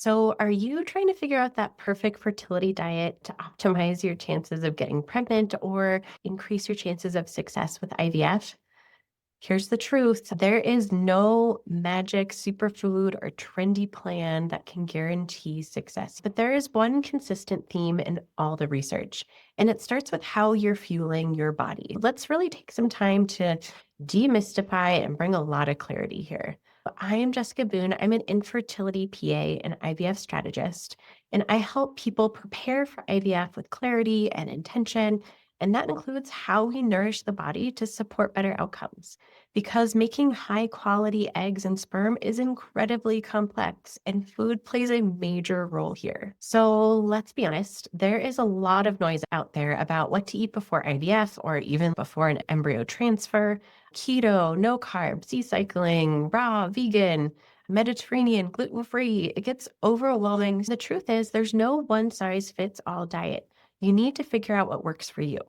So, are you trying to figure out that perfect fertility diet to optimize your chances of getting pregnant or increase your chances of success with IVF? Here's the truth. There is no magic superfood or trendy plan that can guarantee success. But there is one consistent theme in all the research, and it starts with how you're fueling your body. Let's really take some time to demystify and bring a lot of clarity here. I am Jessica Boone. I'm an infertility PA and IVF strategist, and I help people prepare for IVF with clarity and intention. And that includes how we nourish the body to support better outcomes because making high quality eggs and sperm is incredibly complex and food plays a major role here. So let's be honest, there is a lot of noise out there about what to eat before IVF or even before an embryo transfer: keto, no carb, sea cycling, raw, vegan, Mediterranean, gluten free. It gets overwhelming. The truth is, there's no one size fits all diet. You need to figure out what works for you.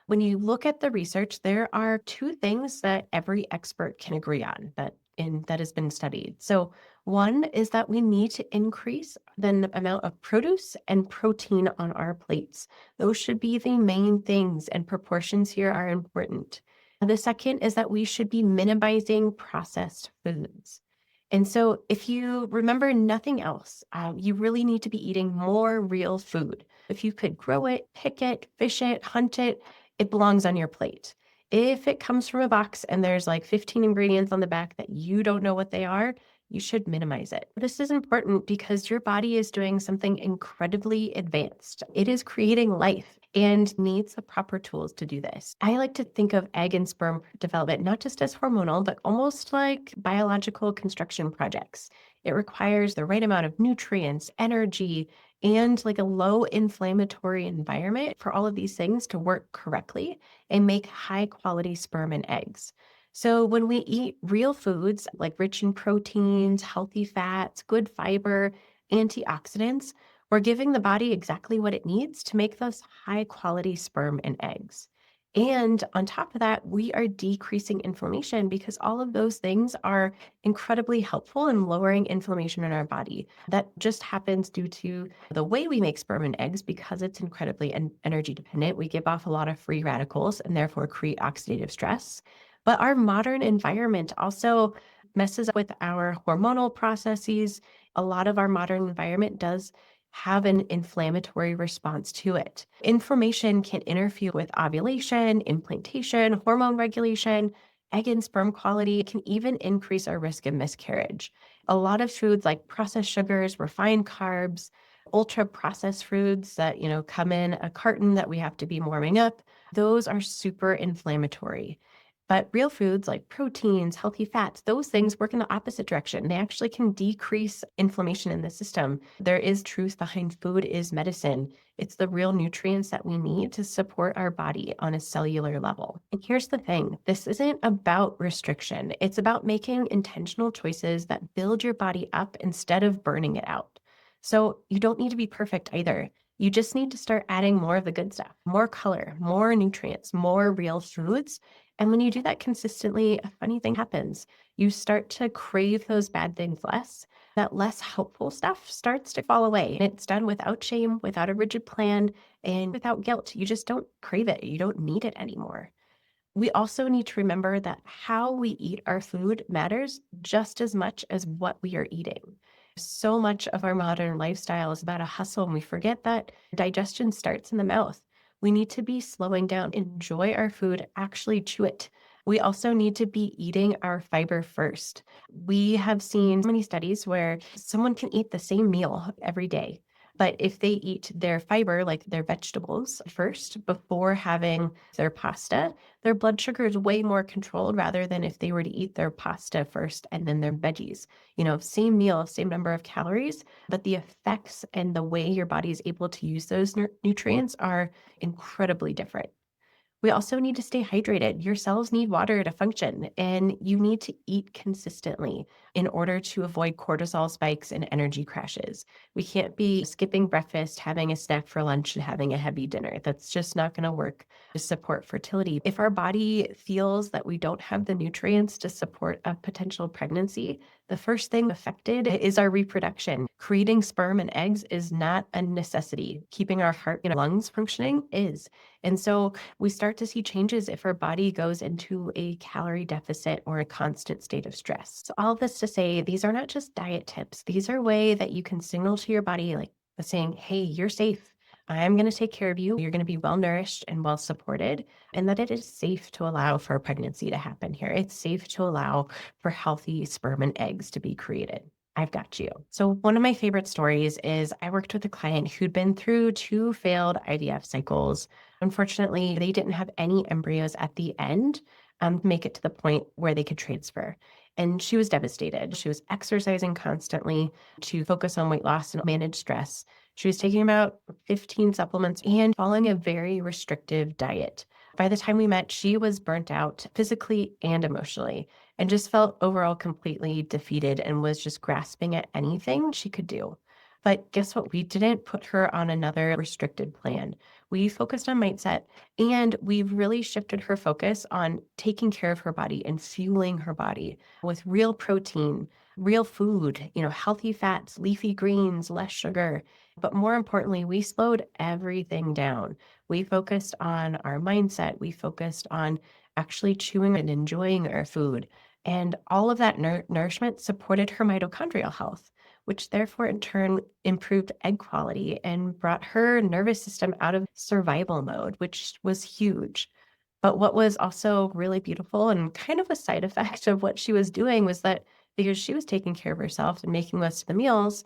When you look at the research, there are two things that every expert can agree on that has been studied. So one is that we need to increase the amount of produce and protein on our plates. Those should be the main things, and proportions here are important. And the second is that we should be minimizing processed foods. And so if you remember nothing else, you really need to be eating more real food. If you could grow it, pick it, fish it, hunt it, it belongs on your plate. If it comes from a box and there's like 15 ingredients on the back that you don't know what they are, you should minimize it. This is important because your body is doing something incredibly advanced. It is creating life and needs the proper tools to do this. I like to think of egg and sperm development not just as hormonal, but almost like biological construction projects. It requires the right amount of nutrients, energy, and like a low inflammatory environment for all of these things to work correctly and make high quality sperm and eggs. So when we eat real foods like rich in proteins, healthy fats, good fiber, antioxidants, we're giving the body exactly what it needs to make those high quality sperm and eggs. And on top of that, we are decreasing inflammation because all of those things are incredibly helpful in lowering inflammation in our body. That just happens due to the way we make sperm and eggs because it's incredibly energy dependent. We give off a lot of free radicals and therefore create oxidative stress. But our modern environment also messes up with our hormonal processes. A lot of our modern environment does have an inflammatory response to it. Inflammation can interfere with ovulation, implantation, hormone regulation, egg and sperm quality. It can even increase our risk of miscarriage. A lot of foods like processed sugars, refined carbs, ultra processed foods that, come in a carton that we have to be warming up, those are super inflammatory. But real foods like proteins, healthy fats, those things work in the opposite direction. They actually can decrease inflammation in the system. There is truth behind food is medicine. It's the real nutrients that we need to support our body on a cellular level. And here's the thing, this isn't about restriction. It's about making intentional choices that build your body up instead of burning it out. So you don't need to be perfect either. You just need to start adding more of the good stuff, more color, more nutrients, more real foods. And when you do that consistently, a funny thing happens. You start to crave those bad things less. That less helpful stuff starts to fall away. And it's done without shame, without a rigid plan, and without guilt. You just don't crave it. You don't need it anymore. We also need to remember that how we eat our food matters just as much as what we are eating. So much of our modern lifestyle is about a hustle, and we forget that digestion starts in the mouth. We need to be slowing down, enjoy our food, actually chew it. We also need to be eating our fiber first. We have seen many studies where someone can eat the same meal every day, but if they eat their fiber, like their vegetables first before having their pasta, their blood sugar is way more controlled rather than if they were to eat their pasta first and then their veggies. Same meal, same number of calories, but the effects and the way your body is able to use those nutrients are incredibly different. We also need to stay hydrated. Your cells need water to function, and you need to eat consistently. in order to avoid cortisol spikes and energy crashes. We can't be skipping breakfast, having a snack for lunch, and having a heavy dinner. That's just not going to work to support fertility. If our body feels that we don't have the nutrients to support a potential pregnancy, the first thing affected is our reproduction. Creating sperm and eggs is not a necessity. Keeping our heart and lungs functioning is. And so we start to see changes if our body goes into a calorie deficit or a constant state of stress. So all of this to say, these are not just diet tips. These are way that you can signal to your body, like saying, hey, you're safe. I'm going to take care of you. You're going to be well nourished and well supported, and that it is safe to allow for a pregnancy to happen here. It's safe to allow for healthy sperm and eggs to be created. I've got you. So one of my favorite stories is I worked with a client who'd been through 2 failed IVF cycles. Unfortunately, they didn't have any embryos at the end make it to the point where they could transfer. And she was devastated. She was exercising constantly to focus on weight loss and manage stress. She was taking about 15 supplements and following a very restrictive diet. By the time we met, she was burnt out physically and emotionally and just felt overall completely defeated and was just grasping at anything she could do. But guess what? We didn't put her on another restricted plan. We focused on mindset, and we've really shifted her focus on taking care of her body and fueling her body with real protein, real food, healthy fats, leafy greens, less sugar. But more importantly, we slowed everything down. We focused on our mindset. We focused on actually chewing and enjoying our food. And all of that nourishment supported her mitochondrial health, which therefore in turn improved egg quality and brought her nervous system out of survival mode, which was huge. But what was also really beautiful and kind of a side effect of what she was doing was that because she was taking care of herself and making most of the meals,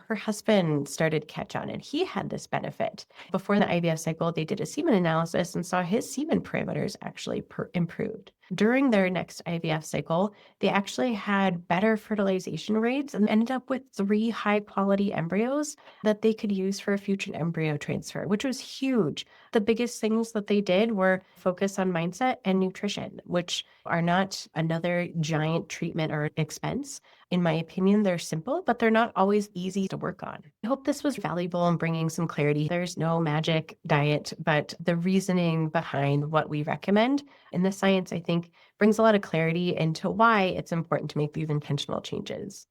her husband started to catch on and he had this benefit. Before the IVF cycle, they did a semen analysis and saw his semen parameters actually improved. During their next IVF cycle, they actually had better fertilization rates and ended up with 3 high quality embryos that they could use for a future embryo transfer, which was huge. The biggest things that they did were focus on mindset and nutrition, which are not another giant treatment or expense. In my opinion, they're simple, but they're not always easy to work on. I hope this was valuable in bringing some clarity. There's no magic diet, but the reasoning behind what we recommend and the science, I think, brings a lot of clarity into why it's important to make these intentional changes.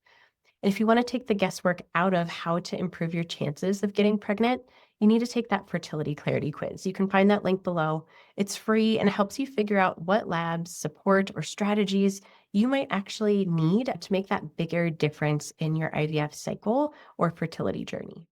And if you want to take the guesswork out of how to improve your chances of getting pregnant, you need to take that fertility clarity quiz. You can find that link below. It's free and it helps you figure out what labs, support, or strategies you might actually need to make that bigger difference in your IVF cycle or fertility journey.